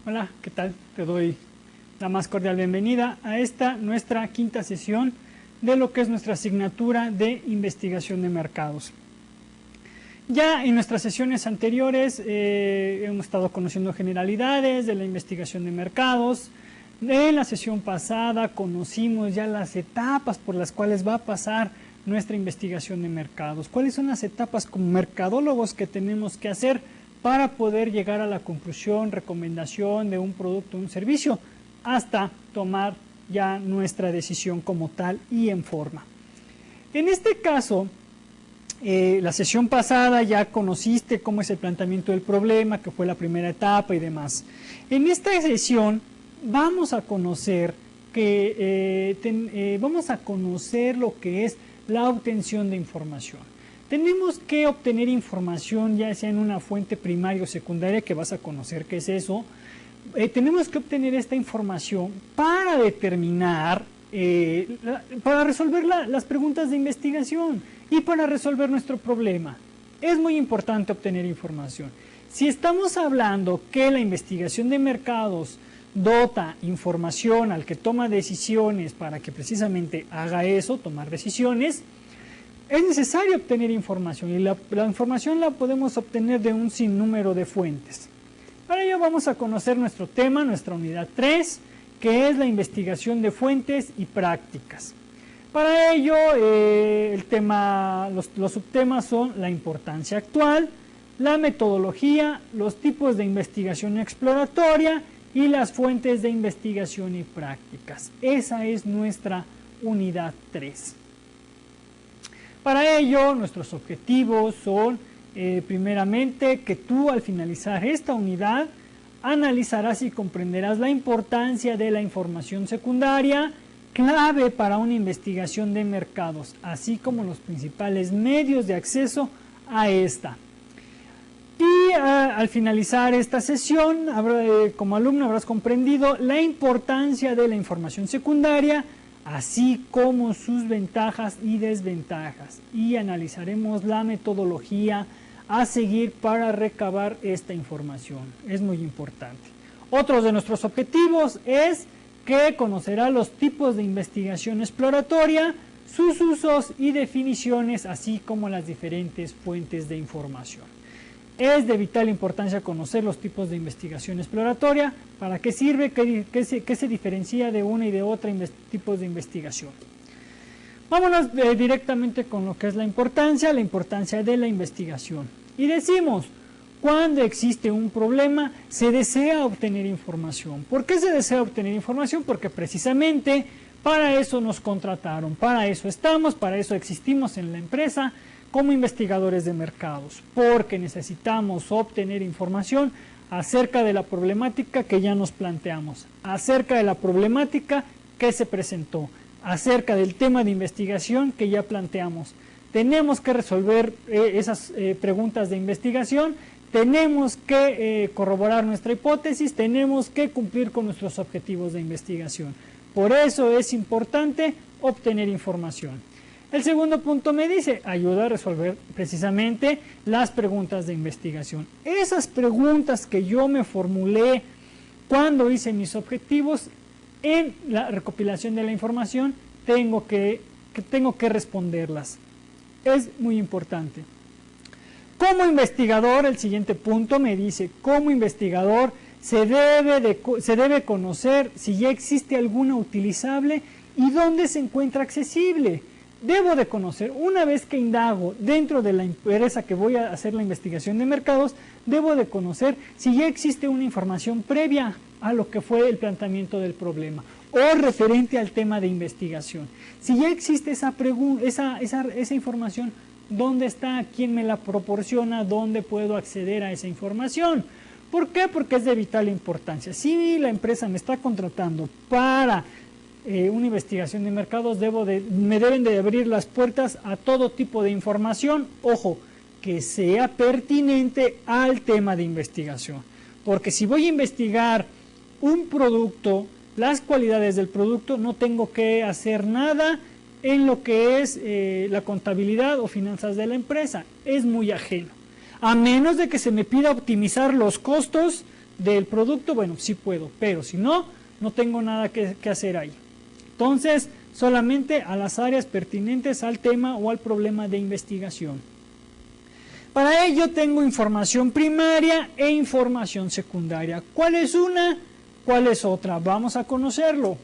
Hola, ¿qué tal? Te doy la más cordial bienvenida a esta nuestra quinta sesión de lo que es nuestra asignatura de investigación de mercados. Ya en nuestras sesiones anteriores hemos estado conociendo generalidades de la investigación de mercados. En la sesión pasada conocimos ya las etapas por las cuales va a pasar nuestra investigación de mercados. ¿Cuáles son las etapas como mercadólogos que tenemos que hacer para poder llegar a la conclusión, recomendación de un producto o un servicio hasta tomar ya nuestra decisión como tal y en forma? En este caso, la sesión pasada ya conociste cómo es el planteamiento del problema, que fue la primera etapa y demás. En esta sesión vamos a conocer lo que es la obtención de información. Tenemos que obtener información ya sea en una fuente primaria o secundaria, que vas a conocer qué es eso. Tenemos que obtener esta información para determinar, para resolver las preguntas de investigación y para resolver nuestro problema. Es muy importante obtener información. Si estamos hablando que la investigación de mercados dota información al que toma decisiones para que precisamente haga eso, tomar decisiones, es necesario obtener información y la información la podemos obtener de un sinnúmero de fuentes. Para ello vamos a conocer nuestro tema, nuestra unidad 3, que es la investigación de fuentes y prácticas. Para ello los subtemas son la importancia actual, la metodología, los tipos de investigación exploratoria y las fuentes de investigación y prácticas. Esa es nuestra unidad 3. Para ello, nuestros objetivos son, primeramente, que tú al finalizar esta unidad analizarás y comprenderás la importancia de la información secundaria, clave para una investigación de mercados, así como los principales medios de acceso a esta. Y al finalizar esta sesión, como alumno habrás comprendido la importancia de la información secundaria, así como sus ventajas y desventajas, y analizaremos la metodología a seguir para recabar esta información. Es muy importante. Otro de nuestros objetivos es que conocerá los tipos de investigación exploratoria, sus usos y definiciones, así como las diferentes fuentes de información. Es de vital importancia conocer los tipos de investigación exploratoria, para qué sirve, qué se diferencia de una y de otra tipos de investigación. Vámonos directamente con lo que es la importancia de la investigación. Y decimos, cuando existe un problema, se desea obtener información. ¿Por qué se desea obtener información? Porque precisamente para eso nos contrataron, para eso estamos, para eso existimos en la empresa, como investigadores de mercados, porque necesitamos obtener información acerca de la problemática que ya nos planteamos, acerca de la problemática que se presentó, acerca del tema de investigación que ya planteamos. Tenemos que resolver esas preguntas de investigación, tenemos que corroborar nuestra hipótesis, tenemos que cumplir con nuestros objetivos de investigación. Por eso es importante obtener información. El segundo punto me dice, ayuda a resolver precisamente las preguntas de investigación. Esas preguntas que yo me formulé cuando hice mis objetivos, en la recopilación de la información tengo que responderlas. Es muy importante. Como investigador, el siguiente punto me dice, como investigador se debe conocer si ya existe alguna utilizable y dónde se encuentra accesible. Debo de conocer, una vez que indago dentro de la empresa que voy a hacer la investigación de mercados, debo de conocer si ya existe una información previa a lo que fue el planteamiento del problema o referente al tema de investigación. Si ya existe esa información, ¿dónde está? ¿Quién me la proporciona? ¿Dónde puedo acceder a esa información? ¿Por qué? Porque es de vital importancia. Si la empresa me está contratando para una investigación de mercados, me deben de abrir las puertas a todo tipo de información, ojo, que sea pertinente al tema de investigación. Porque si voy a investigar un producto, las cualidades del producto, no tengo que hacer nada en lo que es la contabilidad o finanzas de la empresa. Es muy ajeno. A menos de que se me pida optimizar los costos del producto, bueno, sí puedo, pero si no, no tengo nada que hacer ahí. Entonces, solamente a las áreas pertinentes al tema o al problema de investigación. Para ello tengo información primaria e información secundaria. ¿Cuál es una? ¿Cuál es otra? Vamos a conocerlo.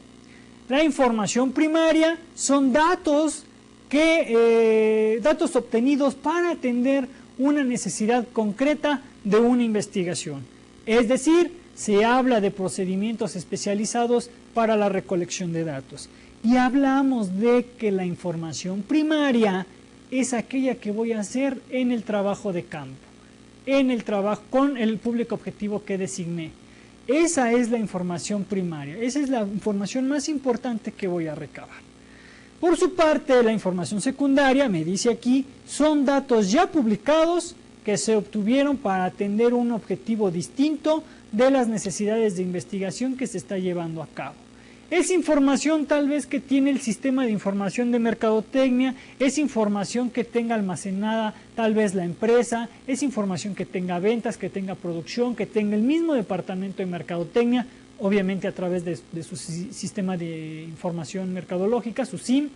La información primaria son datos obtenidos para atender una necesidad concreta de una investigación. Es decir, se habla de procedimientos especializados para la recolección de datos. Y hablamos de que la información primaria es aquella que voy a hacer en el trabajo de campo, en el trabajo con el público objetivo que designé. Esa es la información primaria, esa es la información más importante que voy a recabar. Por su parte, la información secundaria, me dice aquí, son datos ya publicados que se obtuvieron para atender un objetivo distinto de las necesidades de investigación que se está llevando a cabo. Es información tal vez que tiene el sistema de información de mercadotecnia, es información que tenga almacenada tal vez la empresa, es información que tenga ventas, que tenga producción, que tenga el mismo departamento de mercadotecnia, obviamente a través de su sistema de información mercadológica, su SIM.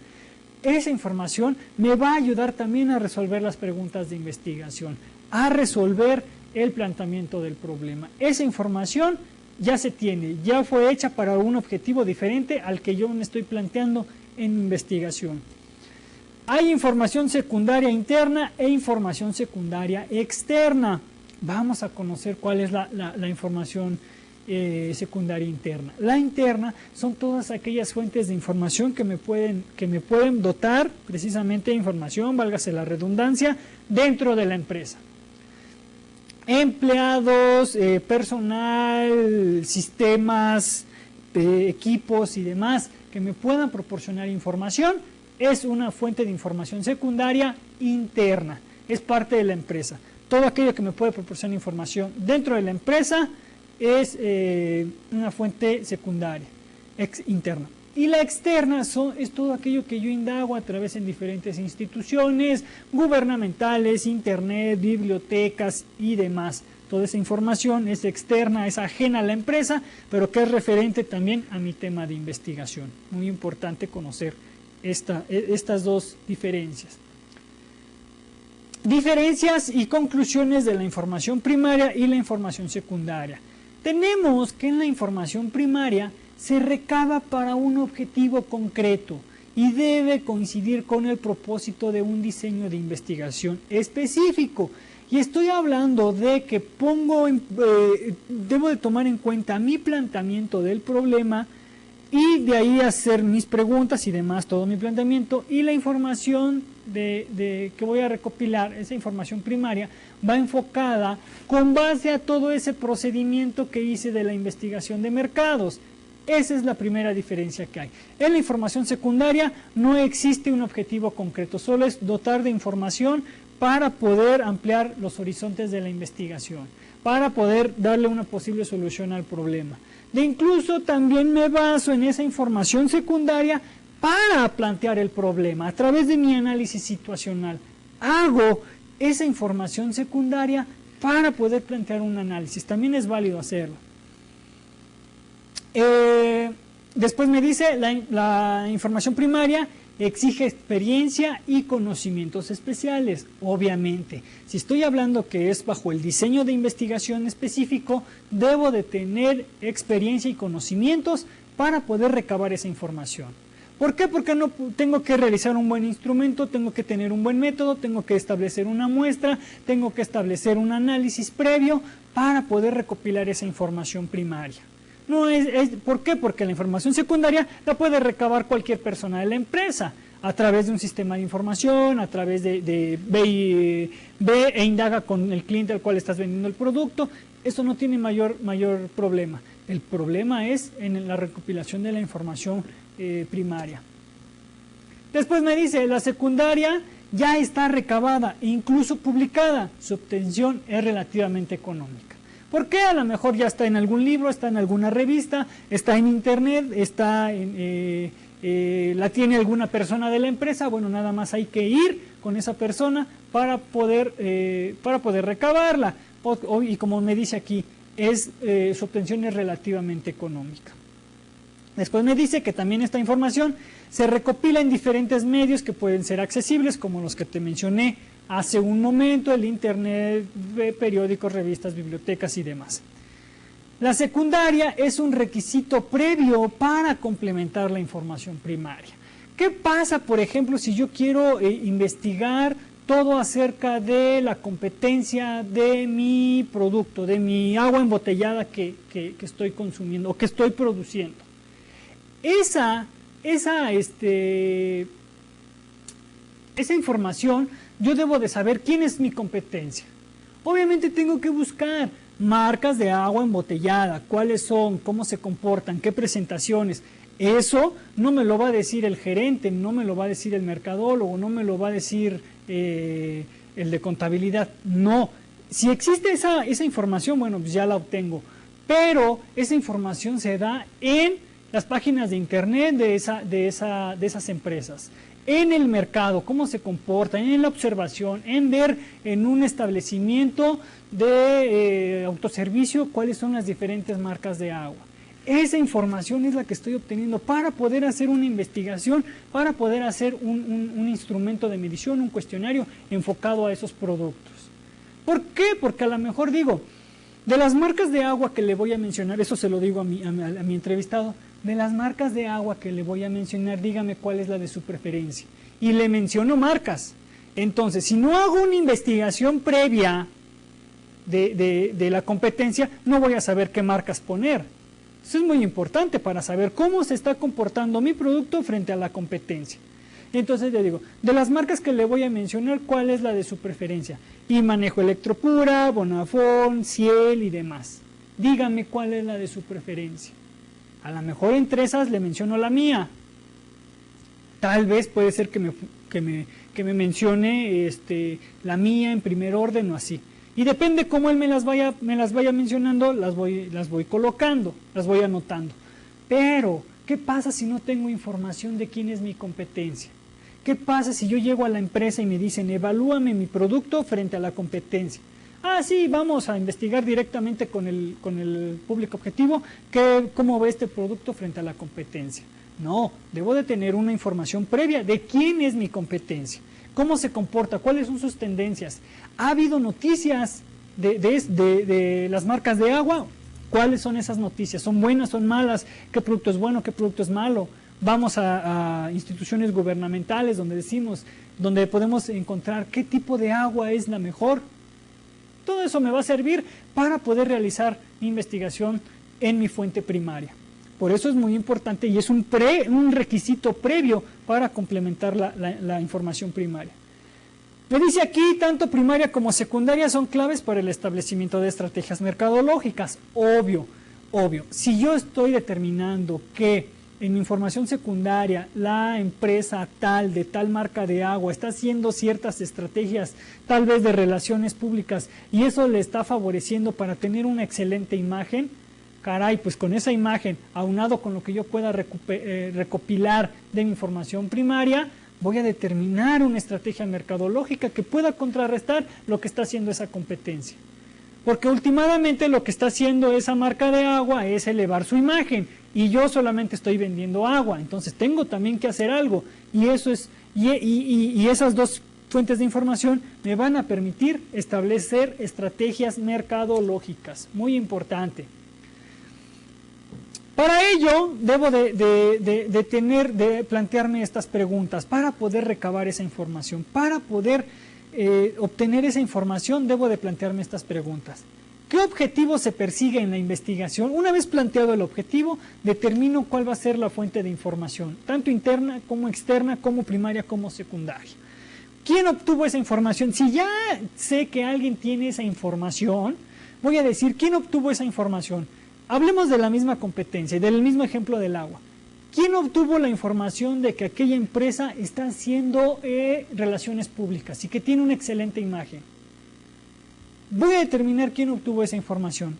Esa información me va a ayudar también a resolver las preguntas de investigación, a resolver el planteamiento del problema. Esa información ya se tiene, ya fue hecha para un objetivo diferente al que yo me estoy planteando en investigación. Hay información secundaria interna e información secundaria externa. Vamos a conocer cuál es la información secundaria interna. La interna son todas aquellas fuentes de información que me pueden dotar precisamente de información, válgase la redundancia, dentro de la empresa. Empleados, personal, sistemas, equipos y demás que me puedan proporcionar información, es una fuente de información secundaria interna, es parte de la empresa. Todo aquello que me puede proporcionar información dentro de la empresa es una fuente secundaria, interna. Y la externa es todo aquello que yo indago a través de diferentes instituciones gubernamentales, internet, bibliotecas y demás. Toda esa información es externa, es ajena a la empresa, pero que es referente también a mi tema de investigación. Muy importante conocer estas dos diferencias. Diferencias y conclusiones de la información primaria y la información secundaria. Tenemos que en la información primaria se recaba para un objetivo concreto y debe coincidir con el propósito de un diseño de investigación específico. Y estoy hablando de que debo de tomar en cuenta mi planteamiento del problema y de ahí hacer mis preguntas y demás, todo mi planteamiento, y la información que voy a recopilar, esa información primaria, va enfocada con base a todo ese procedimiento que hice de la investigación de mercados. Esa es la primera diferencia que hay. En la información secundaria no existe un objetivo concreto, solo es dotar de información para poder ampliar los horizontes de la investigación, para poder darle una posible solución al problema. De incluso también me baso en esa información secundaria para plantear el problema a través de mi análisis situacional. Hago esa información secundaria para poder plantear un análisis. También es válido hacerlo. Después me dice la información primaria exige experiencia y conocimientos especiales. Obviamente, si estoy hablando que es bajo el diseño de investigación específico, debo de tener experiencia y conocimientos para poder recabar esa información. ¿Por qué? Porque no tengo que realizar un buen instrumento, tengo que tener un buen método, tengo que establecer una muestra, tengo que establecer un análisis previo para poder recopilar esa información primaria. ¿Por qué? Porque la información secundaria la puede recabar cualquier persona de la empresa a través de un sistema de información, a través de ve e indaga con el cliente al cual estás vendiendo el producto. Eso no tiene mayor problema. El problema es en la recopilación de la información primaria. Después me dice, la secundaria ya está recabada e incluso publicada. Su obtención es relativamente económica. ¿Por qué? A lo mejor ya está en algún libro, está en alguna revista, está en internet, la tiene alguna persona de la empresa. Bueno, nada más hay que ir con esa persona para poder recabarla. Y como me dice aquí, su obtención es relativamente económica. Después me dice que también esta información se recopila en diferentes medios que pueden ser accesibles, como los que te mencioné hace un momento, el internet, periódicos, revistas, bibliotecas y demás. La secundaria es un requisito previo para complementar la información primaria. ¿Qué pasa, por ejemplo, si yo quiero investigar todo acerca de la competencia de mi producto, de mi agua embotellada que estoy consumiendo o que estoy produciendo? Esa información yo debo de saber quién es mi competencia. Obviamente tengo que buscar marcas de agua embotellada, cuáles son, cómo se comportan, qué presentaciones. Eso no me lo va a decir el gerente, no me lo va a decir el mercadólogo, no me lo va a decir el de contabilidad. No, si existe esa información, bueno, pues ya la obtengo. Pero esa información se da en las páginas de internet de esas empresas, en el mercado, cómo se comportan, en la observación, en ver en un establecimiento de autoservicio cuáles son las diferentes marcas de agua. Esa información es la que estoy obteniendo para poder hacer una investigación, para poder hacer un instrumento de medición, un cuestionario enfocado a esos productos. ¿Por qué? Porque a lo mejor digo, de las marcas de agua que le voy a mencionar, eso se lo digo a mi entrevistado, de las marcas de agua que le voy a mencionar, dígame cuál es la de su preferencia. Y le menciono marcas. Entonces, si no hago una investigación previa de la competencia, no voy a saber qué marcas poner. Eso es muy importante para saber cómo se está comportando mi producto frente a la competencia. Entonces le digo, de las marcas que le voy a mencionar, ¿cuál es la de su preferencia? Y manejo Electropura, Bonafón, Ciel y demás. Dígame cuál es la de su preferencia. A lo mejor entre esas le menciono la mía. Tal vez puede ser que me mencione la mía en primer orden o así. Y depende cómo él me las vaya mencionando, las voy colocando, las voy anotando. Pero, ¿qué pasa si no tengo información de quién es mi competencia? ¿Qué pasa si yo llego a la empresa y me dicen, evalúame mi producto frente a la competencia? Ah, sí, vamos a investigar directamente con el público objetivo cómo ve este producto frente a la competencia. No, debo de tener una información previa de quién es mi competencia, cómo se comporta, cuáles son sus tendencias. ¿Ha habido noticias de las marcas de agua? ¿Cuáles son esas noticias? ¿Son buenas, son malas? ¿Qué producto es bueno, qué producto es malo? Vamos a instituciones gubernamentales donde podemos encontrar qué tipo de agua es la mejor. Todo eso me va a servir para poder realizar mi investigación en mi fuente primaria. Por eso es muy importante y es un requisito previo para complementar la información primaria. Me dice aquí, tanto primaria como secundaria son claves para el establecimiento de estrategias mercadológicas. Obvio. Si yo estoy determinando que en mi información secundaria la empresa tal, de tal marca de agua, está haciendo ciertas estrategias, tal vez de relaciones públicas, y eso le está favoreciendo para tener una excelente imagen, caray, pues con esa imagen, aunado con lo que yo pueda recopilar de mi información primaria, voy a determinar una estrategia mercadológica que pueda contrarrestar lo que está haciendo esa competencia. Porque últimamente lo que está haciendo esa marca de agua es elevar su imagen y yo solamente estoy vendiendo agua, entonces tengo también que hacer algo y esas dos fuentes de información me van a permitir establecer estrategias mercadológicas, muy importante. Para ello debo de plantearme estas preguntas para poder recabar esa información. Para poder obtener esa información debo de plantearme estas preguntas. ¿Qué objetivo se persigue en la investigación? Una vez planteado el objetivo, determino cuál va a ser la fuente de información, tanto interna como externa, como primaria como secundaria. ¿Quién obtuvo esa información? Si ya sé que alguien tiene esa información, voy a decir ¿quién obtuvo esa información? Hablemos de la misma competencia, del mismo ejemplo del agua. ¿Quién obtuvo la información de que aquella empresa está haciendo relaciones públicas y que tiene una excelente imagen? Voy a determinar quién obtuvo esa información.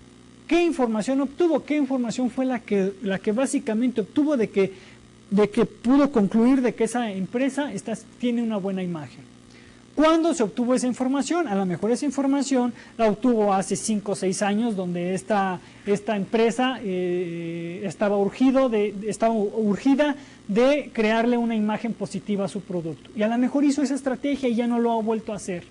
¿Qué información obtuvo? ¿Qué información fue la que básicamente obtuvo de que pudo concluir de que esa empresa tiene una buena imagen? ¿Cuándo se obtuvo esa información? A lo mejor esa información la obtuvo hace 5 o 6 años, donde esta empresa estaba urgida de crearle una imagen positiva a su producto. Y a lo mejor hizo esa estrategia y ya no lo ha vuelto a hacer.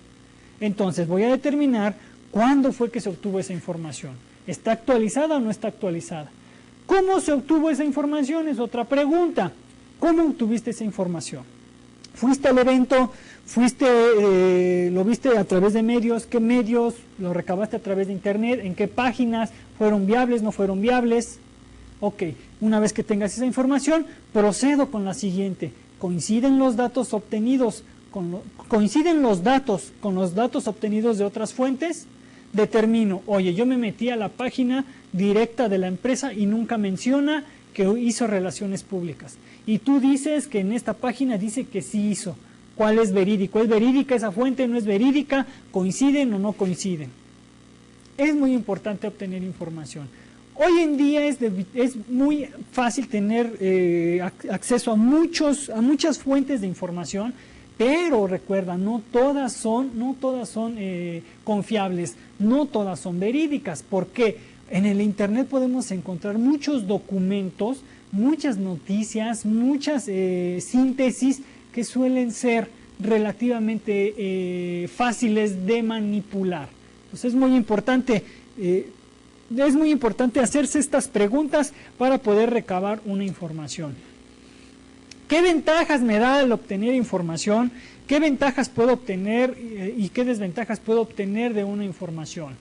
Entonces voy a determinar cuándo fue que se obtuvo esa información. ¿Está actualizada o no está actualizada? ¿Cómo se obtuvo esa información? Es otra pregunta. ¿Cómo obtuviste esa información? ¿Fuiste al evento? ¿Lo viste a través de medios? ¿Qué medios? ¿Lo recabaste a través de internet? ¿En qué páginas? ¿Fueron viables? ¿No fueron viables? Ok, una vez que tengas esa información, procedo con la siguiente. ¿Coinciden los datos obtenidos coinciden los datos con los datos obtenidos de otras fuentes? Determino, oye, yo me metí a la página directa de la empresa y nunca menciona que hizo relaciones públicas. Y tú dices que en esta página dice que sí hizo. ¿Cuál es verídico? ¿Es verídica esa fuente? ¿No es verídica? ¿Coinciden o no coinciden? Es muy importante obtener información. Hoy en día es muy fácil tener acceso a muchas fuentes de información, pero recuerda, no todas son confiables, no todas son verídicas. ¿Por qué? En el internet podemos encontrar muchos documentos, muchas noticias, muchas síntesis que suelen ser relativamente fáciles de manipular. Entonces es muy importante hacerse estas preguntas para poder recabar una información. ¿Qué ventajas me da el obtener información? ¿Qué ventajas puedo obtener y qué desventajas puedo obtener de una información?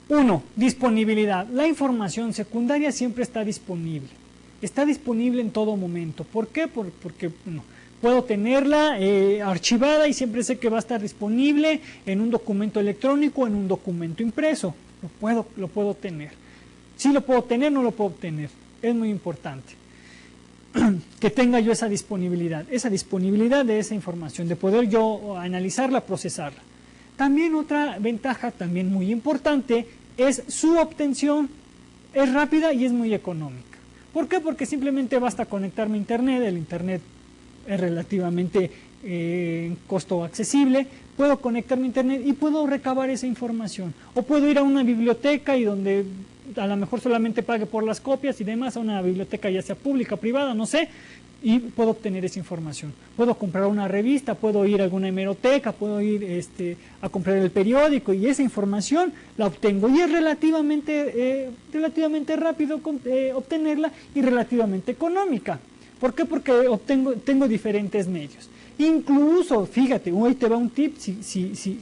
1. Disponibilidad. La información secundaria siempre está disponible. Está disponible en todo momento. ¿Por qué? Porque puedo tenerla archivada y siempre sé que va a estar disponible en un documento electrónico o en un documento impreso. Lo puedo tener. Sí lo puedo tener, no lo puedo obtener. Es muy importante que tenga yo esa disponibilidad de esa información, de poder yo analizarla, procesarla. También otra ventaja, también muy importante, es su obtención. Es rápida y es muy económica. ¿Por qué? Porque simplemente basta conectarme a internet, el internet es relativamente costo accesible, puedo conectarme a internet y puedo recabar esa información. O puedo ir a una biblioteca y donde a lo mejor solamente pague por las copias y demás, a una biblioteca ya sea pública o privada, no sé, y puedo obtener esa información. Puedo comprar una revista, puedo ir a alguna hemeroteca, puedo ir a comprar el periódico y esa información la obtengo. Y es relativamente rápido obtenerla y relativamente económica. ¿Por qué? Porque tengo diferentes medios. Incluso, fíjate, hoy te va un tip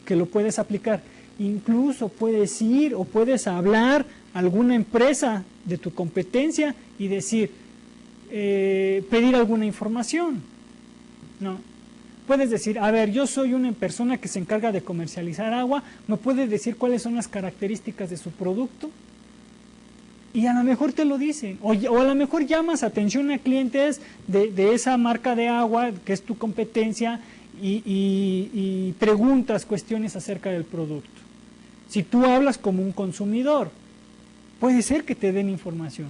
que lo puedes aplicar. Incluso puedes ir o puedes hablar a alguna empresa de tu competencia y decir, pedir alguna información. ¿No? Puedes decir, a ver, yo soy una persona que se encarga de comercializar agua, ¿me puedes decir cuáles son las características de su producto? Y a lo mejor te lo dicen, o a lo mejor llamas atención a clientes de esa marca de agua que es tu competencia y preguntas cuestiones acerca del producto. Si tú hablas como un consumidor, puede ser que te den información.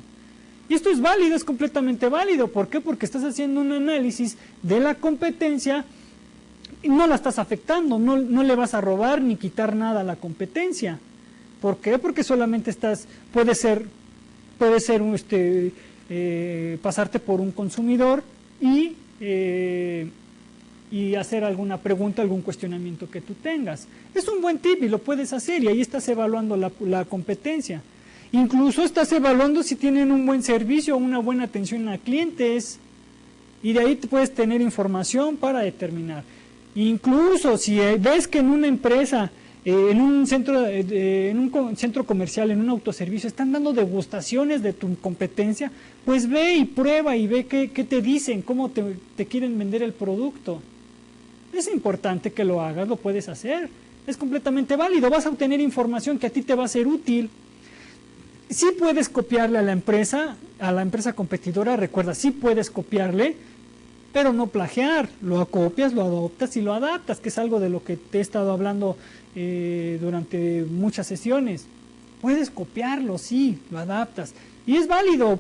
Y esto es válido, es completamente válido. ¿Por qué? Porque estás haciendo un análisis de la competencia y no la estás afectando, no le vas a robar ni quitar nada a la competencia. ¿Por qué? Porque solamente puede ser pasarte por un consumidor y hacer alguna pregunta, algún cuestionamiento que tú tengas. Es un buen tip y lo puedes hacer y ahí estás evaluando la competencia. Incluso estás evaluando si tienen un buen servicio o una buena atención a clientes y de ahí te puedes tener información para determinar. Incluso si ves que en una empresa, en un centro comercial, en un autoservicio, están dando degustaciones de tu competencia, pues ve y prueba y ve qué te dicen, cómo te quieren vender el producto. Es importante que lo hagas, lo puedes hacer, es completamente válido, vas a obtener información que a ti te va a ser útil. Sí puedes copiarle a la empresa competidora, recuerda, sí puedes copiarle, pero no plagiar, lo copias, lo adoptas y lo adaptas, que es algo de lo que te he estado hablando durante muchas sesiones. Puedes copiarlo, sí, lo adaptas. Y es válido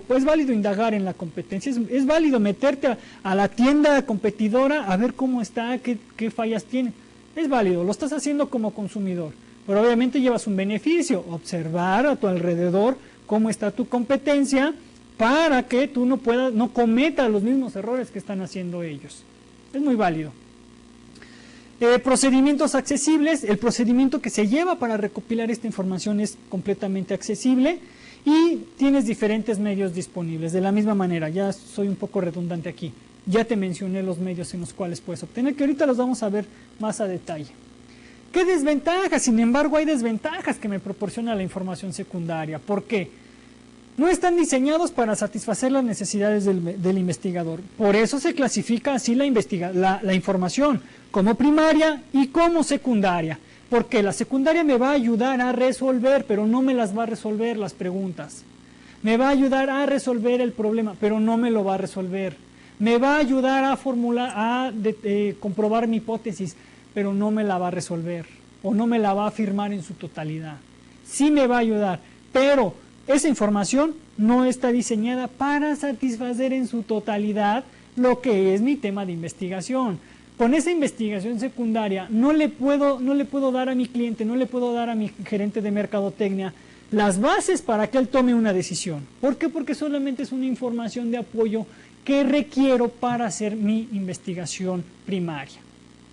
indagar en la competencia, es válido meterte a la tienda competidora a ver cómo está, qué fallas tiene. Es válido, lo estás haciendo como consumidor, pero obviamente llevas un beneficio, observar a tu alrededor cómo está tu competencia para que tú no cometas los mismos errores que están haciendo ellos. Es muy válido. Procedimientos accesibles, el procedimiento que se lleva para recopilar esta información es completamente accesible y tienes diferentes medios disponibles. De la misma manera, ya soy un poco redundante aquí, ya te mencioné los medios en los cuales puedes obtener, que ahorita los vamos a ver más a detalle. ¿Qué desventajas? Sin embargo, hay desventajas que me proporciona la información secundaria. ¿Por qué? No están diseñados para satisfacer las necesidades del investigador. Por eso se clasifica así la información, como primaria y como secundaria. Porque la secundaria me va a ayudar a resolver, pero no me las va a resolver las preguntas. Me va a ayudar a resolver el problema, pero no me lo va a resolver. Me va a ayudar a comprobar mi hipótesis, pero no me la va a resolver o no me la va a afirmar en su totalidad. Sí me va a ayudar, pero esa información no está diseñada para satisfacer en su totalidad lo que es mi tema de investigación. Con esa investigación secundaria no le puedo dar a mi cliente, no le puedo dar a mi gerente de mercadotecnia las bases para que él tome una decisión. ¿Por qué? Porque solamente es una información de apoyo que requiero para hacer mi investigación primaria,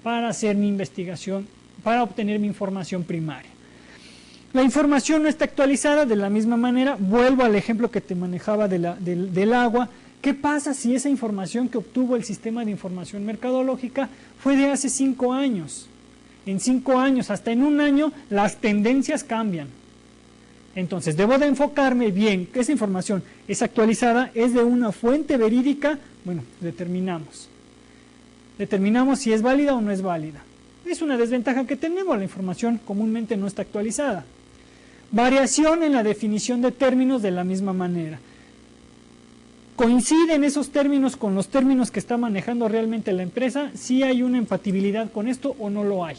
para obtener mi información primaria. La información no está actualizada de la misma manera. Vuelvo al ejemplo que te manejaba del agua. ¿Qué pasa si esa información que obtuvo el sistema de información mercadológica fue de hace 5 años? En 5 años, hasta en un año, las tendencias cambian. Entonces, debo de enfocarme bien que esa información es actualizada, es de una fuente verídica. Bueno, determinamos si es válida o no es válida. Es una desventaja que tenemos, la información comúnmente no está actualizada. Variación en la definición de términos de la misma manera. ¿Coinciden esos términos con los términos que está manejando realmente la empresa? ¿Si hay una empatibilidad con esto o no lo hay?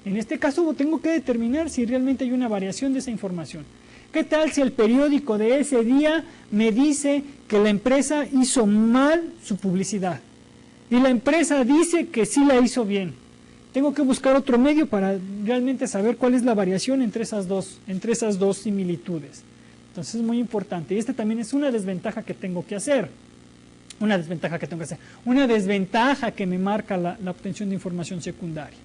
En este caso tengo que determinar si realmente hay una variación de esa información. ¿Qué tal si el periódico de ese día me dice que la empresa hizo mal su publicidad y la empresa dice que sí la hizo bien? Tengo que buscar otro medio para realmente saber cuál es la variación entre esas dos similitudes. Entonces es muy importante. Y esta también es una desventaja que tengo que hacer. Una desventaja que me marca la obtención de información secundaria.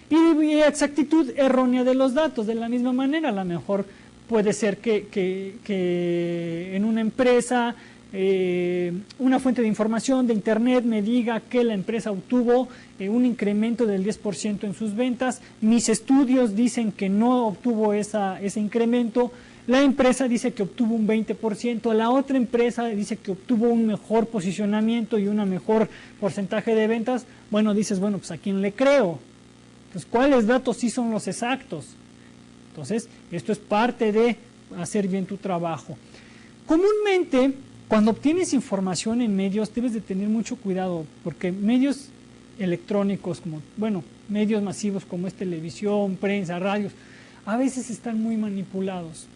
Y exactitud errónea de los datos. De la misma manera, a lo mejor puede ser que en una empresa una fuente de información de internet me diga que la empresa obtuvo un incremento del 10% en sus ventas, mis estudios dicen que no obtuvo ese incremento, la empresa dice que obtuvo un 20%, la otra empresa dice que obtuvo un mejor posicionamiento y un mejor porcentaje de ventas. Bueno, dices, bueno, pues ¿a quién le creo? Entonces, ¿cuáles datos sí son los exactos? Entonces, esto es parte de hacer bien tu trabajo. Comúnmente, cuando obtienes información en medios, debes de tener mucho cuidado, porque medios electrónicos, medios masivos como es televisión, prensa, radios, a veces están muy manipulados.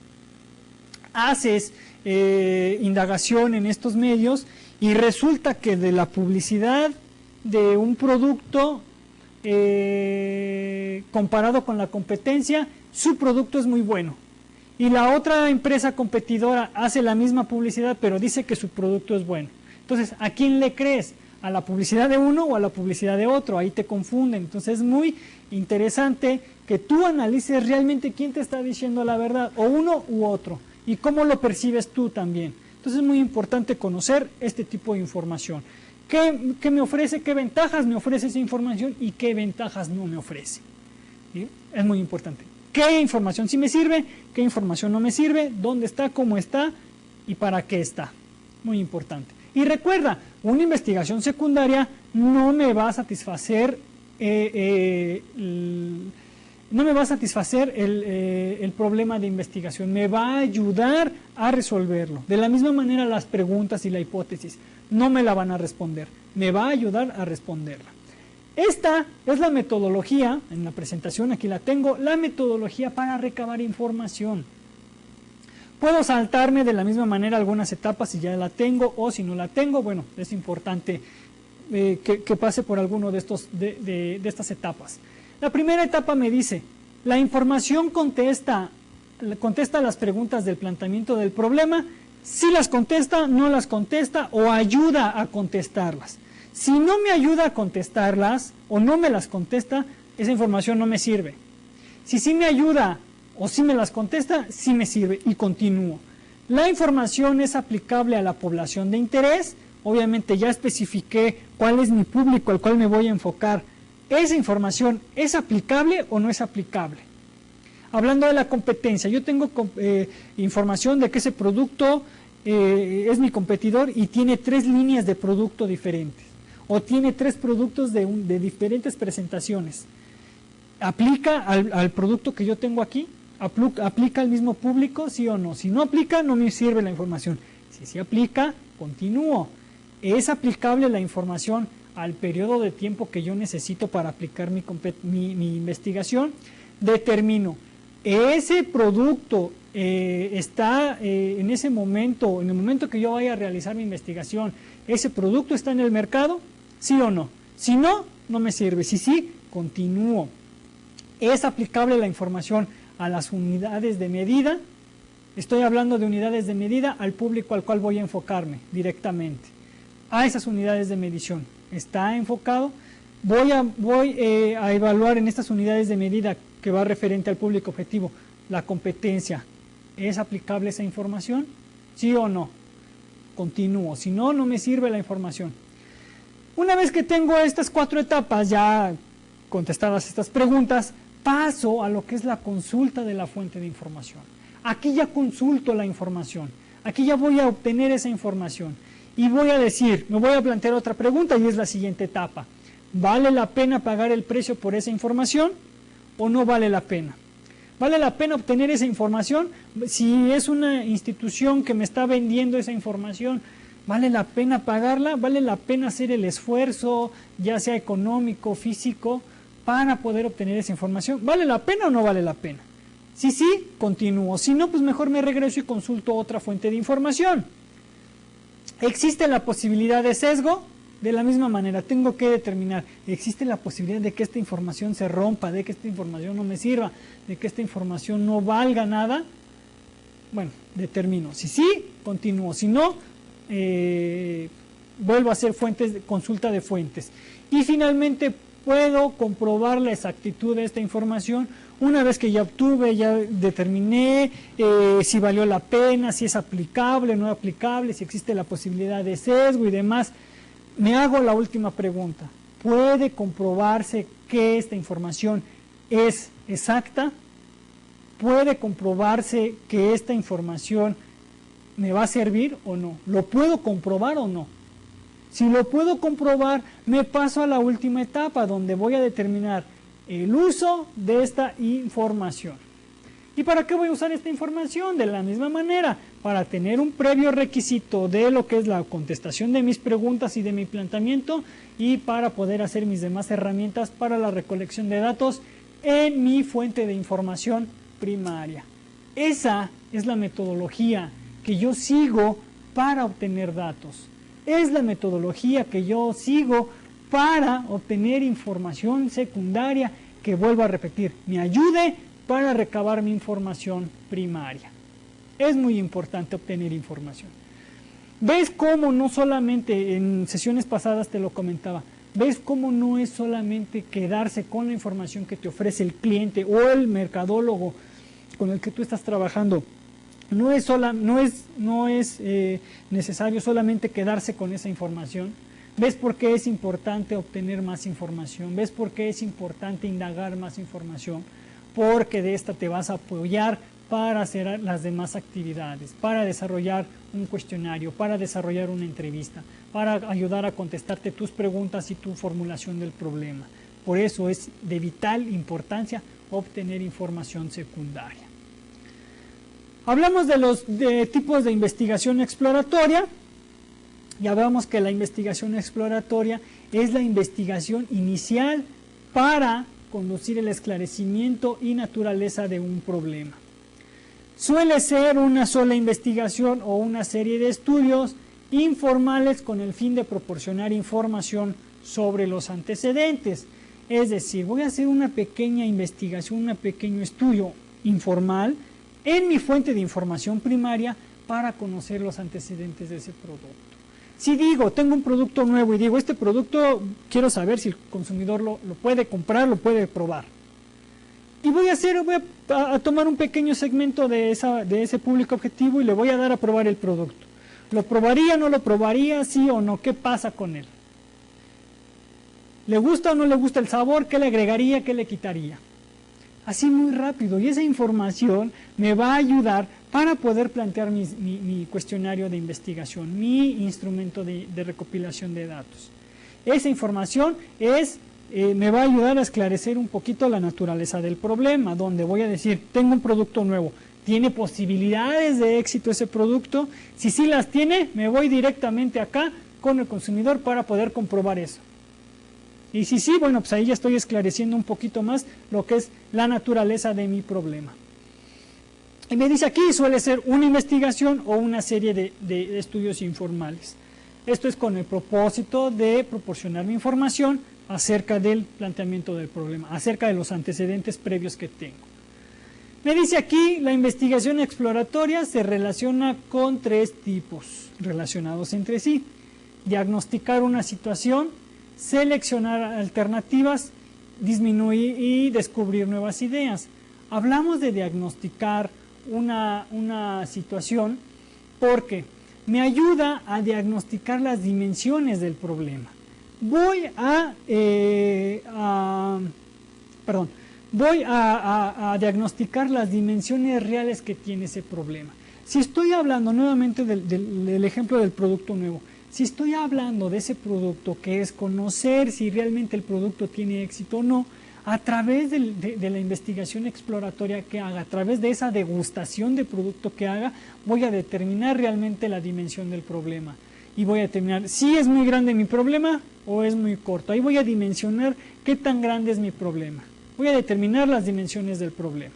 Haces indagación en estos medios y resulta que de la publicidad de un producto comparado con la competencia, su producto es muy bueno. Y la otra empresa competidora hace la misma publicidad, pero dice que su producto es bueno. Entonces, ¿a quién le crees? ¿A la publicidad de uno o a la publicidad de otro? Ahí te confunden. Entonces, es muy interesante que tú analices realmente quién te está diciendo la verdad, o uno u otro, y cómo lo percibes tú también. Entonces, es muy importante conocer este tipo de información. ¿Qué me ofrece? ¿Qué ventajas me ofrece esa información? ¿Y qué ventajas no me ofrece? ¿Sí? Es muy importante. ¿Qué información sí me sirve? ¿Qué información no me sirve? ¿Dónde está? ¿Cómo está? ¿Y para qué está? Muy importante. Y recuerda, una investigación secundaria no me va a satisfacer el problema de investigación. Me va a ayudar a resolverlo. De la misma manera, las preguntas y la hipótesis no me la van a responder. Me va a ayudar a responderla. Esta es la metodología, en la presentación aquí la tengo, la metodología para recabar información. Puedo saltarme de la misma manera algunas etapas si ya la tengo o si no la tengo. Bueno, es importante que pase por alguno de estas etapas. La primera etapa me dice, la información contesta las preguntas del planteamiento del problema, si las contesta, no las contesta o ayuda a contestarlas. Si no me ayuda a contestarlas o no me las contesta, esa información no me sirve. Si sí me ayuda o si me las contesta, sí me sirve y continúo. La información es aplicable a la población de interés. Obviamente ya especifiqué cuál es mi público al cual me voy a enfocar. ¿Esa información es aplicable o no es aplicable? Hablando de la competencia, yo tengo información de que ese producto es mi competidor y tiene 3 líneas de producto diferentes. O tiene 3 productos de diferentes presentaciones. ¿Aplica al producto que yo tengo aquí? ¿Aplica al mismo público? ¿Sí o no? Si no aplica, no me sirve la información. Si sí aplica, continúo. ¿Es aplicable la información al periodo de tiempo que yo necesito para aplicar mi investigación? Determino. ¿Ese producto está en ese momento, en el momento que yo vaya a realizar mi investigación, ese producto está en el mercado? ¿Sí o no? Si no, no me sirve. Si sí, continúo. ¿Es aplicable la información a las unidades de medida? Estoy hablando de unidades de medida al público al cual voy a enfocarme directamente. A esas unidades de medición. ¿Está enfocado? Voy a evaluar en estas unidades de medida que va referente al público objetivo la competencia. ¿Es aplicable esa información? ¿Sí o no? Continúo. Si no, no me sirve la información. Una vez que tengo estas 4 etapas, ya contestadas estas preguntas, paso a lo que es la consulta de la fuente de información. Aquí ya consulto la información. Aquí ya voy a obtener esa información. Y voy a decir, me voy a plantear otra pregunta y es la siguiente etapa. ¿Vale la pena pagar el precio por esa información o no vale la pena? ¿Vale la pena obtener esa información? Si es una institución que me está vendiendo esa información, ¿vale la pena pagarla? ¿Vale la pena hacer el esfuerzo, ya sea económico, físico, para poder obtener esa información? ¿Vale la pena o no vale la pena? Si sí, continúo. Si no, pues mejor me regreso y consulto otra fuente de información. ¿Existe la posibilidad de sesgo? De la misma manera, tengo que determinar, ¿existe la posibilidad de que esta información se rompa, de que esta información no me sirva, de que esta información no valga nada? Bueno, determino. Si sí, continúo. Si no, vuelvo a hacer consulta de fuentes. Y finalmente, puedo comprobar la exactitud de esta información una vez que ya obtuve, ya determiné si valió la pena, si es aplicable o no aplicable, si existe la posibilidad de sesgo y demás. Me hago la última pregunta. ¿Puede comprobarse que esta información es exacta? ¿Puede comprobarse que esta información me va a servir o no? ¿Lo puedo comprobar o no? Si lo puedo comprobar, me paso a la última etapa donde voy a determinar el uso de esta información. ¿Y para qué voy a usar esta información? De la misma manera, para tener un previo requisito de lo que es la contestación de mis preguntas y de mi planteamiento y para poder hacer mis demás herramientas para la recolección de datos en mi fuente de información primaria. Esa es la metodología que yo sigo para obtener datos. Es la metodología que yo sigo para obtener información secundaria que, vuelvo a repetir, me ayude para recabar mi información primaria. Es muy importante obtener información. ¿Ves cómo no solamente, en sesiones pasadas te lo comentaba, ves cómo no es solamente quedarse con la información que te ofrece el cliente o el mercadólogo con el que tú estás trabajando? No es necesario solamente quedarse con esa información. ¿Ves por qué es importante obtener más información? ¿Ves por qué es importante indagar más información? Porque de esta te vas a apoyar para hacer las demás actividades, para desarrollar un cuestionario, para desarrollar una entrevista, para ayudar a contestarte tus preguntas y tu formulación del problema. Por eso es de vital importancia obtener información secundaria. Hablamos de los tipos de investigación exploratoria. Ya vemos que la investigación exploratoria es la investigación inicial para conducir el esclarecimiento y naturaleza de un problema. Suele ser una sola investigación o una serie de estudios informales con el fin de proporcionar información sobre los antecedentes. Es decir, voy a hacer una pequeña investigación, un pequeño estudio informal en mi fuente de información primaria para conocer los antecedentes de ese producto. Si digo, tengo un producto nuevo y digo, este producto quiero saber si el consumidor lo puede comprar, lo puede probar. Y voy a tomar un pequeño segmento de ese público objetivo y le voy a dar a probar el producto. ¿Lo probaría, no lo probaría, sí o no? ¿Qué pasa con él? ¿Le gusta o no le gusta el sabor? ¿Qué le agregaría? ¿Qué le quitaría? Así muy rápido. Y esa información me va a ayudar para poder plantear mi cuestionario de investigación, mi instrumento de recopilación de datos. Esa información me va a ayudar a esclarecer un poquito la naturaleza del problema, donde voy a decir, tengo un producto nuevo, ¿tiene posibilidades de éxito ese producto? Si sí las tiene, me voy directamente acá con el consumidor para poder comprobar eso. Y si sí, bueno, pues ahí ya estoy esclareciendo un poquito más lo que es la naturaleza de mi problema. Y me dice aquí, suele ser una investigación o una serie de estudios informales. Esto es con el propósito de proporcionarme información acerca del planteamiento del problema, acerca de los antecedentes previos que tengo. Me dice aquí, la investigación exploratoria se relaciona con 3 tipos relacionados entre sí. Diagnosticar una situación, seleccionar alternativas, disminuir y descubrir nuevas ideas. Hablamos de diagnosticar una situación porque me ayuda a diagnosticar las dimensiones del problema. Voy a diagnosticar las dimensiones reales que tiene ese problema. Si estoy hablando nuevamente del ejemplo del producto nuevo, si estoy hablando de ese producto, que es conocer si realmente el producto tiene éxito o no, a través de la investigación exploratoria que haga, a través de esa degustación de producto que haga, voy a determinar realmente la dimensión del problema. Y voy a determinar si es muy grande mi problema o es muy corto. Ahí voy a dimensionar qué tan grande es mi problema. Voy a determinar las dimensiones del problema.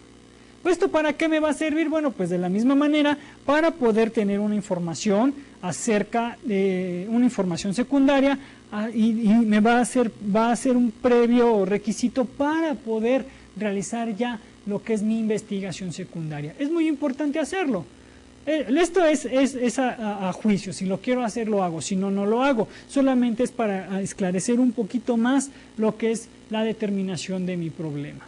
¿Esto para qué me va a servir? Bueno, pues de la misma manera, para poder tener una información acerca de una información secundaria y me va a ser un previo requisito para poder realizar ya lo que es mi investigación secundaria. Es muy importante hacerlo. Esto es a juicio. Si lo quiero hacer, lo hago. Si no, no lo hago. Solamente es para esclarecer un poquito más lo que es la determinación de mi problema.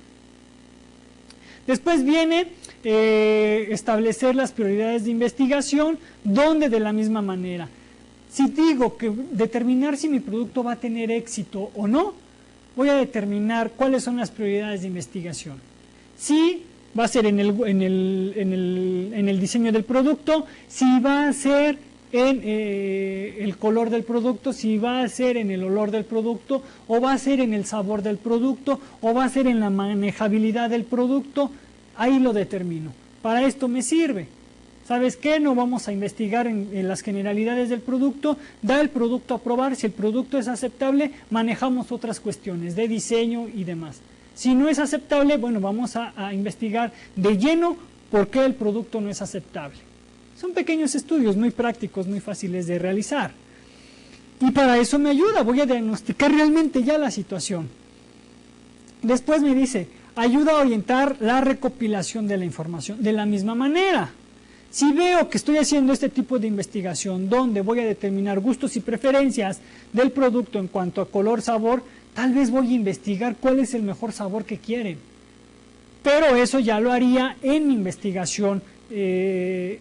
Después viene establecer las prioridades de investigación, donde de la misma manera, si digo que determinar si mi producto va a tener éxito o no, voy a determinar cuáles son las prioridades de investigación. Si va a ser en el diseño del producto, si va a ser en el color del producto, si va a ser en el olor del producto, o va a ser en el sabor del producto, o va a ser en la manejabilidad del producto, ahí lo determino. Para esto me sirve. ¿Sabes qué? No vamos a investigar en las generalidades del producto, da el producto a probar, si el producto es aceptable, manejamos otras cuestiones de diseño y demás. Si no es aceptable, bueno, vamos a investigar de lleno por qué el producto no es aceptable. Son pequeños estudios muy prácticos, muy fáciles de realizar. Y para eso me ayuda, voy a diagnosticar realmente ya la situación. Después me dice, ayuda a orientar la recopilación de la información de la misma manera. Si veo que estoy haciendo este tipo de investigación donde voy a determinar gustos y preferencias del producto en cuanto a color, sabor, tal vez voy a investigar cuál es el mejor sabor que quieren. Pero eso ya lo haría en mi investigación, en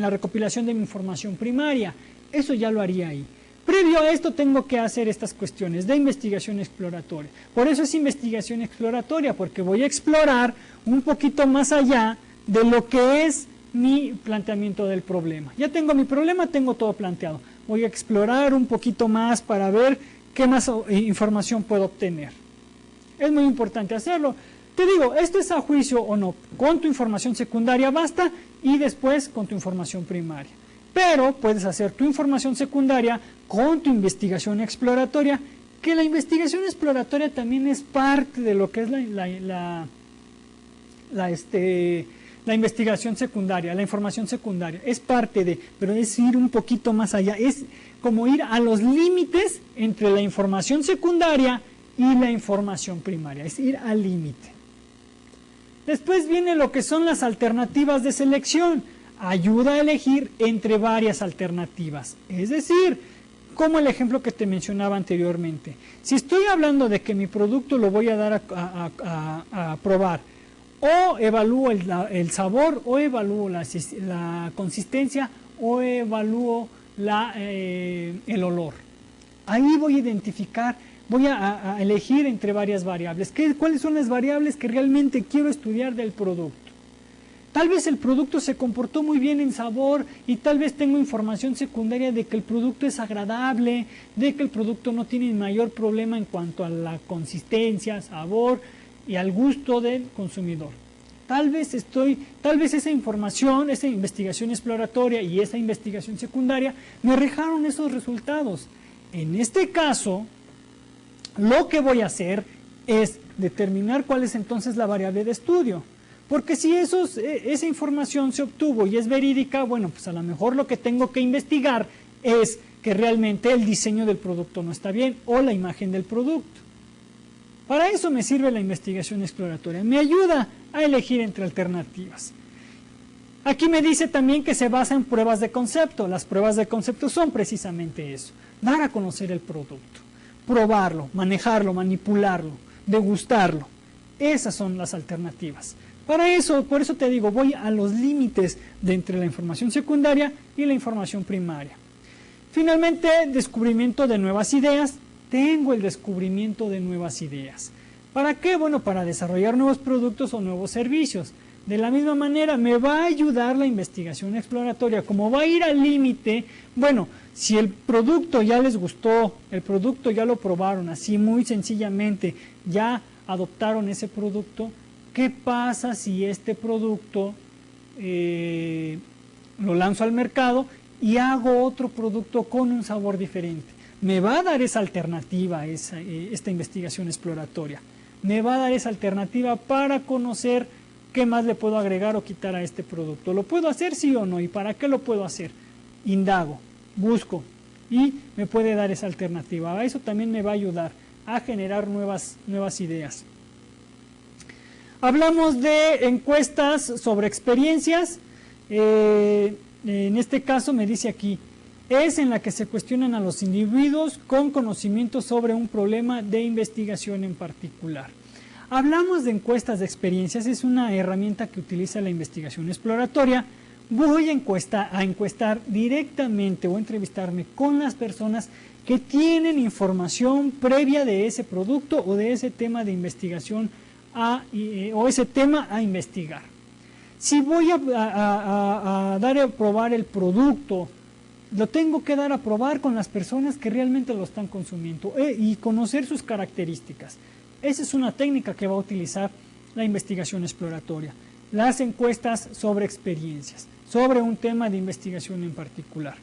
la recopilación de mi información primaria. Eso ya lo haría ahí. Previo a esto tengo que hacer estas cuestiones de investigación exploratoria. Por eso es investigación exploratoria, porque voy a explorar un poquito más allá de lo que es mi planteamiento del problema. Ya tengo mi problema, tengo todo planteado. Voy a explorar un poquito más para ver qué más información puedo obtener. Es muy importante hacerlo. Te digo, esto es a juicio o no. Con tu información secundaria basta y después con tu información primaria. Pero puedes hacer tu información secundaria con tu investigación exploratoria, que la investigación exploratoria también es parte de lo que es la investigación secundaria, la información secundaria, es parte de, pero es ir un poquito más allá, es como ir a los límites entre la información secundaria y la información primaria, es ir al límite. Después viene lo que son las alternativas de selección. Ayuda a elegir entre varias alternativas. Es decir, como el ejemplo que te mencionaba anteriormente. Si estoy hablando de que mi producto lo voy a dar a probar, o evalúo el sabor, o evalúo la consistencia, o evalúo el olor. Ahí voy a identificar, voy a elegir entre varias variables. ¿Cuáles son las variables que realmente quiero estudiar del producto? Tal vez el producto se comportó muy bien en sabor y tal vez tengo información secundaria de que el producto es agradable, de que el producto no tiene mayor problema en cuanto a la consistencia, sabor y al gusto del consumidor. Tal vez esa información, esa investigación exploratoria y esa investigación secundaria me arrojaron esos resultados. En este caso, lo que voy a hacer es determinar cuál es entonces la variable de estudio. Porque si esa información se obtuvo y es verídica, bueno, pues a lo mejor lo que tengo que investigar es que realmente el diseño del producto no está bien o la imagen del producto. Para eso me sirve la investigación exploratoria, me ayuda a elegir entre alternativas. Aquí me dice también que se basa en pruebas de concepto. Las pruebas de concepto son precisamente eso, dar a conocer el producto, probarlo, manejarlo, manipularlo, degustarlo. Esas son las alternativas. Para eso, por eso te digo, voy a los límites de entre la información secundaria y la información primaria. Finalmente, descubrimiento de nuevas ideas. Tengo el descubrimiento de nuevas ideas. ¿Para qué? Bueno, para desarrollar nuevos productos o nuevos servicios. De la misma manera, me va a ayudar la investigación exploratoria. Como va a ir al límite, bueno, si el producto ya les gustó, el producto ya lo probaron, así muy sencillamente, ya adoptaron ese producto, ¿qué pasa si este producto lo lanzo al mercado y hago otro producto con un sabor diferente? Me va a dar esa alternativa, esta investigación exploratoria. Me va a dar esa alternativa para conocer qué más le puedo agregar o quitar a este producto. ¿Lo puedo hacer sí o no? ¿Y para qué lo puedo hacer? Indago, busco y me puede dar esa alternativa. A eso también me va a ayudar a generar nuevas ideas. Hablamos de encuestas sobre experiencias. En este caso me dice aquí, es en la que se cuestionan a los individuos con conocimiento sobre un problema de investigación en particular. Hablamos de encuestas de experiencias, es una herramienta que utiliza la investigación exploratoria. Voy a encuestar directamente o entrevistarme con las personas que tienen información previa de ese producto o de ese tema de investigación o ese tema a investigar. Si voy a dar a probar el producto, lo tengo que dar a probar con las personas que realmente lo están consumiendo y conocer sus características. Esa es una técnica que va a utilizar la investigación exploratoria. Las encuestas sobre experiencias, sobre un tema de investigación en particular.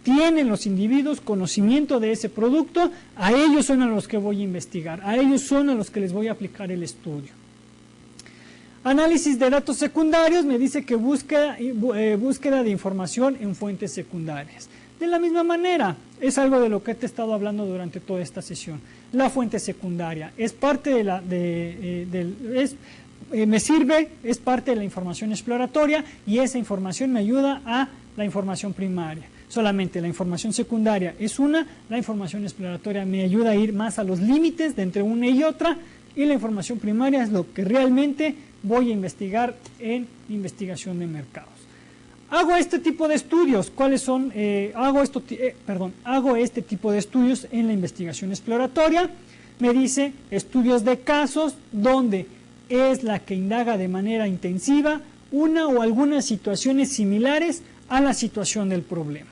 Tienen los individuos conocimiento de ese producto, a ellos son a los que voy a investigar, a ellos son a los que les voy a aplicar el estudio. Análisis de datos secundarios me dice que búsqueda de información en fuentes secundarias. De la misma manera, es algo de lo que te he estado hablando durante toda esta sesión. La fuente secundaria es parte me sirve, es parte de la información exploratoria y esa información me ayuda a la información primaria. Solamente la información secundaria es la información exploratoria me ayuda a ir más a los límites de entre una y otra, y la información primaria es lo que realmente voy a investigar en investigación de mercados. Hago este tipo de estudios, hago este tipo de estudios en la investigación exploratoria. Me dice estudios de casos donde es la que indaga de manera intensiva una o algunas situaciones similares a la situación del problema.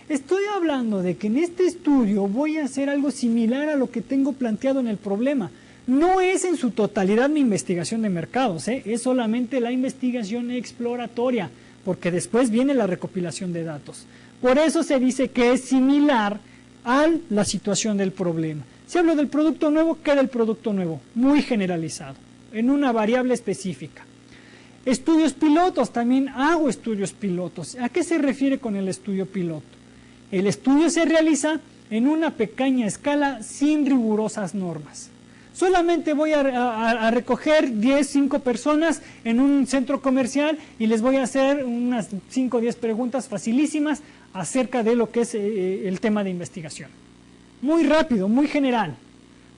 Estoy hablando de que en este estudio voy a hacer algo similar a lo que tengo planteado en el problema. No es en su totalidad mi investigación de mercados, es solamente la investigación exploratoria, porque después viene la recopilación de datos. Por eso se dice que es similar a la situación del problema. Si hablo del producto nuevo, queda el producto nuevo, muy generalizado, en una variable específica. Estudios pilotos, también hago estudios pilotos. ¿A qué se refiere con el estudio piloto? El estudio se realiza en una pequeña escala sin rigurosas normas. Solamente voy a recoger 10, 5 personas en un centro comercial y les voy a hacer unas 5 o 10 preguntas facilísimas acerca de lo que es el tema de investigación. Muy rápido, muy general.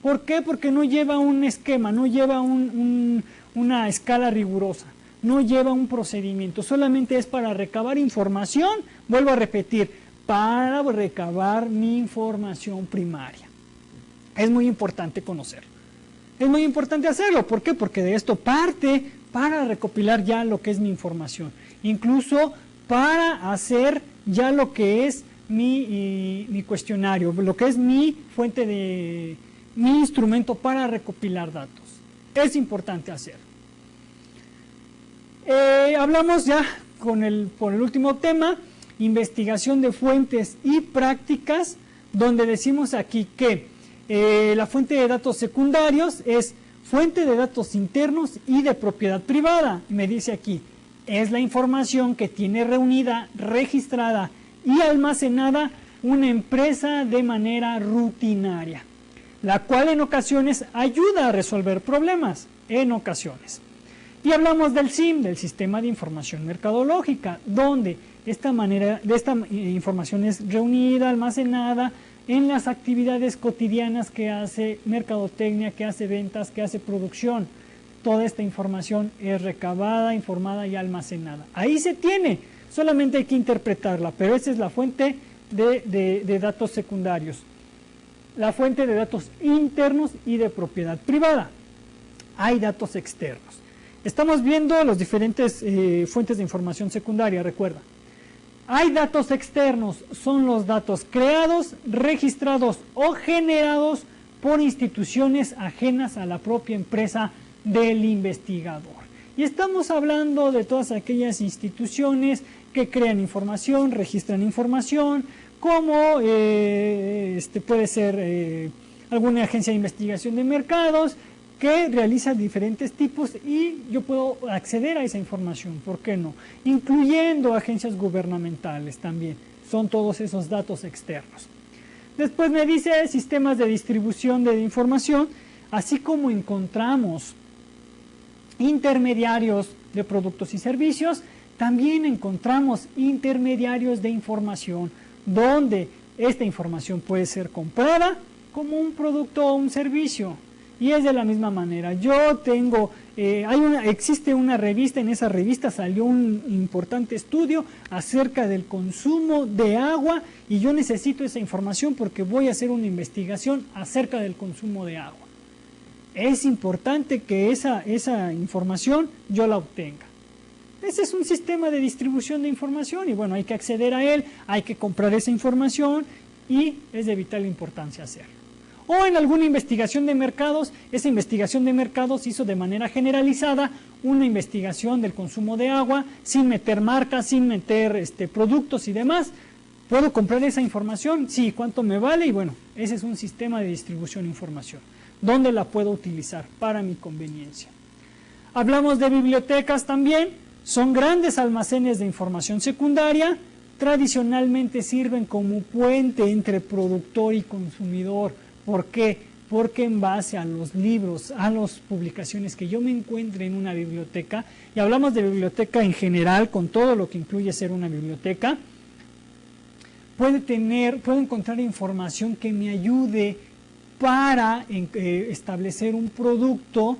¿Por qué? Porque no lleva un esquema, no lleva una escala rigurosa, no lleva un procedimiento, solamente es para recabar información, vuelvo a repetir, para recabar mi información primaria. Es muy importante conocerlo. Es muy importante hacerlo. ¿Por qué? Porque de esto parte para recopilar ya lo que es mi información. Incluso para hacer ya lo que es mi cuestionario, lo que es mi fuente de... mi instrumento para recopilar datos. Es importante hacerlo. Hablamos ya por el último tema, investigación de fuentes y prácticas, donde decimos aquí que la fuente de datos secundarios es fuente de datos internos y de propiedad privada. Me dice aquí, es la información que tiene reunida, registrada y almacenada una empresa de manera rutinaria, la cual en ocasiones ayuda a resolver problemas, en ocasiones. Y hablamos del SIM, del Sistema de Información Mercadológica, donde esta información es reunida, almacenada en las actividades cotidianas que hace mercadotecnia, que hace ventas, que hace producción. Toda esta información es recabada, informada y almacenada. Ahí se tiene, solamente hay que interpretarla, pero esa es la fuente de datos secundarios. La fuente de datos internos y de propiedad privada. Hay datos externos. Estamos viendo las diferentes fuentes de información secundaria, recuerda. Hay datos externos, son los datos creados, registrados o generados por instituciones ajenas a la propia empresa del investigador. Y estamos hablando de todas aquellas instituciones que crean información, registran información, como puede ser alguna agencia de investigación de mercados, que realiza diferentes tipos y yo puedo acceder a esa información, ¿por qué no? Incluyendo agencias gubernamentales también, son todos esos datos externos. Después me dice sistemas de distribución de información, así como encontramos intermediarios de productos y servicios, también encontramos intermediarios de información, donde esta información puede ser comprada como un producto o un servicio. Y es de la misma manera. Yo tengo, existe una revista, en esa revista salió un importante estudio acerca del consumo de agua y yo necesito esa información porque voy a hacer una investigación acerca del consumo de agua. Es importante que esa información yo la obtenga. Ese es un sistema de distribución de información y bueno, hay que acceder a él, hay que comprar esa información y es de vital importancia hacerlo. O en alguna investigación de mercados, esa investigación de mercados hizo de manera generalizada una investigación del consumo de agua, sin meter marcas, sin meter productos y demás. ¿Puedo comprar esa información? Sí, ¿cuánto me vale? Y bueno, ese es un sistema de distribución de información. ¿Dónde la puedo utilizar? Para mi conveniencia. Hablamos de bibliotecas también, son grandes almacenes de información secundaria, tradicionalmente sirven como puente entre productor y consumidor. ¿Por qué? Porque en base a los libros, a las publicaciones que yo me encuentre en una biblioteca, y hablamos de biblioteca en general, con todo lo que incluye ser una biblioteca, puedo encontrar información que me ayude para establecer un producto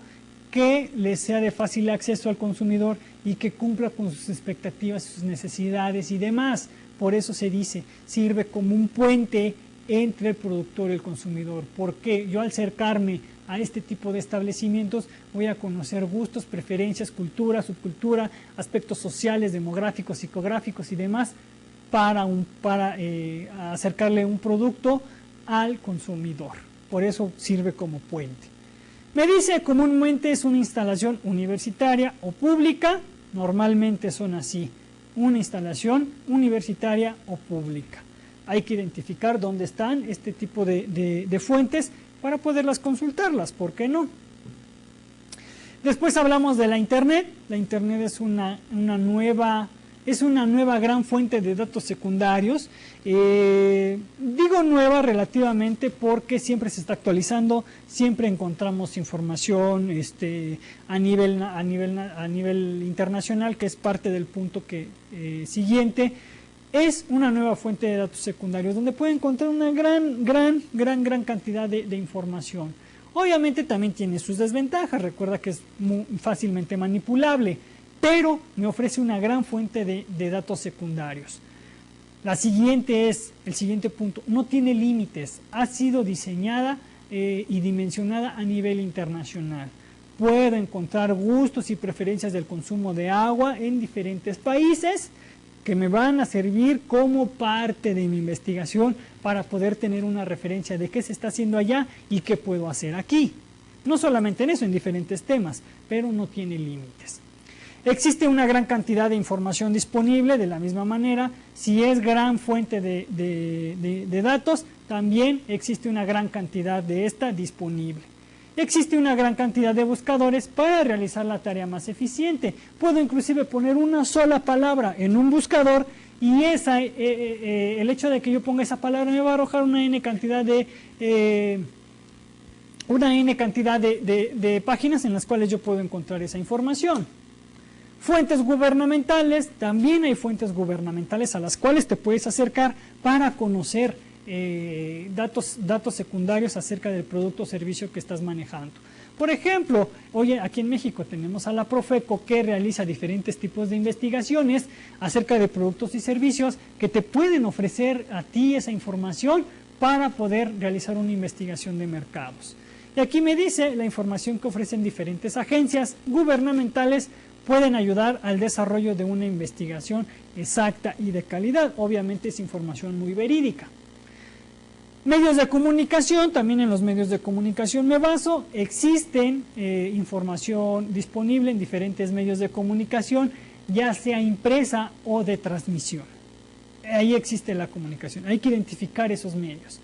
que le sea de fácil acceso al consumidor y que cumpla con sus expectativas, sus necesidades y demás. Por eso se dice, sirve como un puente entre el productor y el consumidor, porque yo al acercarme a este tipo de establecimientos voy a conocer gustos, preferencias, cultura, subcultura, aspectos sociales, demográficos, psicográficos y demás para acercarle un producto al consumidor. Por eso sirve como puente. Me dice comúnmente es una instalación universitaria o pública, normalmente son así, una instalación universitaria o pública. Hay que identificar dónde están este tipo de fuentes para poderlas consultarlas, ¿por qué no? Después hablamos de la Internet. La Internet es una nueva es una nueva gran fuente de datos secundarios. Digo nueva relativamente porque siempre se está actualizando, siempre encontramos información a nivel internacional, que es parte del punto siguiente. Es una nueva fuente de datos secundarios donde puede encontrar una gran cantidad de información. Obviamente también tiene sus desventajas, recuerda que es muy fácilmente manipulable, pero me ofrece una gran fuente de datos secundarios. El siguiente punto, no tiene límites, ha sido diseñada y dimensionada a nivel internacional. Puedo encontrar gustos y preferencias del consumo de agua en diferentes países que me van a servir como parte de mi investigación para poder tener una referencia de qué se está haciendo allá y qué puedo hacer aquí. No solamente en eso, en diferentes temas, pero no tiene límites. Existe una gran cantidad de información disponible, de la misma manera, si es gran fuente de datos, también existe una gran cantidad de esta disponible. Existe una gran cantidad de buscadores para realizar la tarea más eficiente. Puedo inclusive poner una sola palabra en un buscador y el hecho de que yo ponga esa palabra me va a arrojar una n cantidad de páginas en las cuales yo puedo encontrar esa información. Fuentes gubernamentales, también hay fuentes gubernamentales a las cuales te puedes acercar para conocer datos secundarios acerca del producto o servicio que estás manejando. Por ejemplo, aquí en México tenemos a la Profeco, que realiza diferentes tipos de investigaciones acerca de productos y servicios que te pueden ofrecer a ti esa información para poder realizar una investigación de mercados. Y aquí me dice la información que ofrecen diferentes agencias gubernamentales pueden ayudar al desarrollo de una investigación exacta y de calidad. Obviamente es información muy verídica. Medios de comunicación, también en los medios de comunicación me baso, existen información disponible en diferentes medios de comunicación, ya sea impresa o de transmisión. Ahí existe la comunicación, hay que identificar esos medios.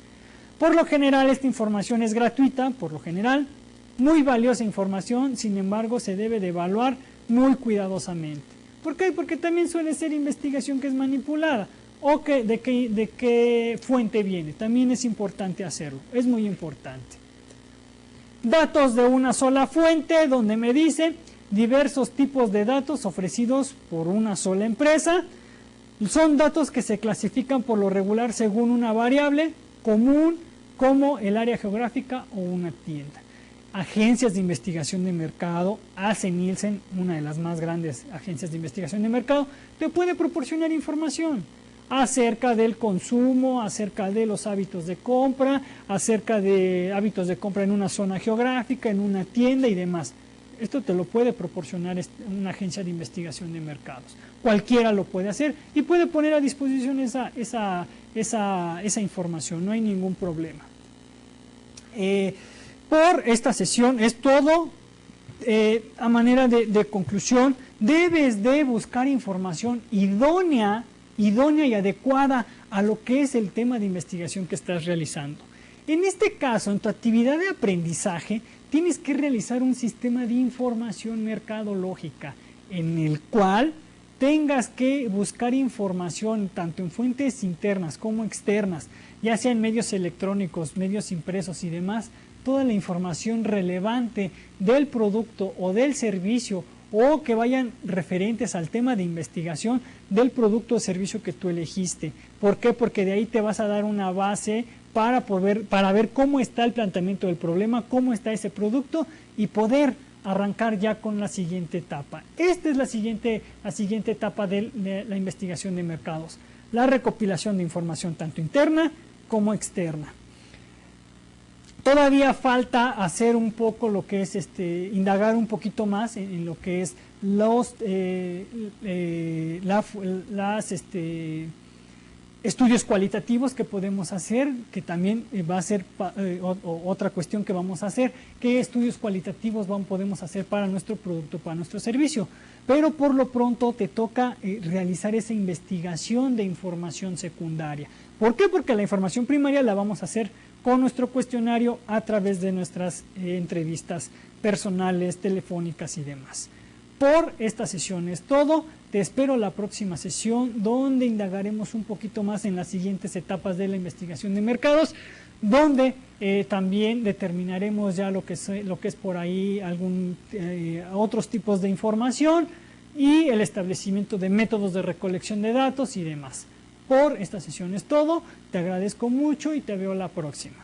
Por lo general esta información es gratuita, por lo general, muy valiosa información, sin embargo se debe de evaluar muy cuidadosamente. ¿Por qué? Porque también suele ser investigación que es manipulada. O de qué fuente viene, también es importante hacerlo, es muy importante. Datos de una sola fuente, donde me dice diversos tipos de datos ofrecidos por una sola empresa. Son datos que se clasifican por lo regular según una variable común, como el área geográfica o una tienda. Agencias de investigación de mercado, AC Nielsen, una de las más grandes agencias de investigación de mercado, te puede proporcionar información acerca del consumo, acerca de los hábitos de compra, acerca de hábitos de compra en una zona geográfica, en una tienda y demás. Esto te lo puede proporcionar una agencia de investigación de mercados. Cualquiera lo puede hacer y puede poner a disposición esa información, no hay ningún problema. Por esta sesión es todo. A manera de conclusión, debes de buscar información idónea y adecuada a lo que es el tema de investigación que estás realizando. En este caso, en tu actividad de aprendizaje, tienes que realizar un sistema de información mercadológica en el cual tengas que buscar información tanto en fuentes internas como externas, ya sea en medios electrónicos, medios impresos y demás, toda la información relevante del producto o del servicio o que vayan referentes al tema de investigación del producto o servicio que tú elegiste. ¿Por qué? Porque de ahí te vas a dar una base para ver cómo está el planteamiento del problema, cómo está ese producto y poder arrancar ya con la siguiente etapa. Esta es la siguiente etapa de la investigación de mercados, la recopilación de información tanto interna como externa. Todavía falta hacer un poco lo que es indagar un poquito más en lo que es los estudios cualitativos que podemos hacer, que también va a ser otra cuestión que vamos a hacer, qué estudios cualitativos podemos hacer para nuestro producto, para nuestro servicio. Pero por lo pronto te toca realizar esa investigación de información secundaria. ¿Por qué? Porque la información primaria la vamos a hacer con nuestro cuestionario a través de nuestras entrevistas personales, telefónicas y demás. Por esta sesión es todo. Te espero la próxima sesión donde indagaremos un poquito más en las siguientes etapas de la investigación de mercados, donde también determinaremos ya lo que es por ahí otros tipos de información y el establecimiento de métodos de recolección de datos y demás. Por esta sesión es todo, te agradezco mucho y te veo la próxima.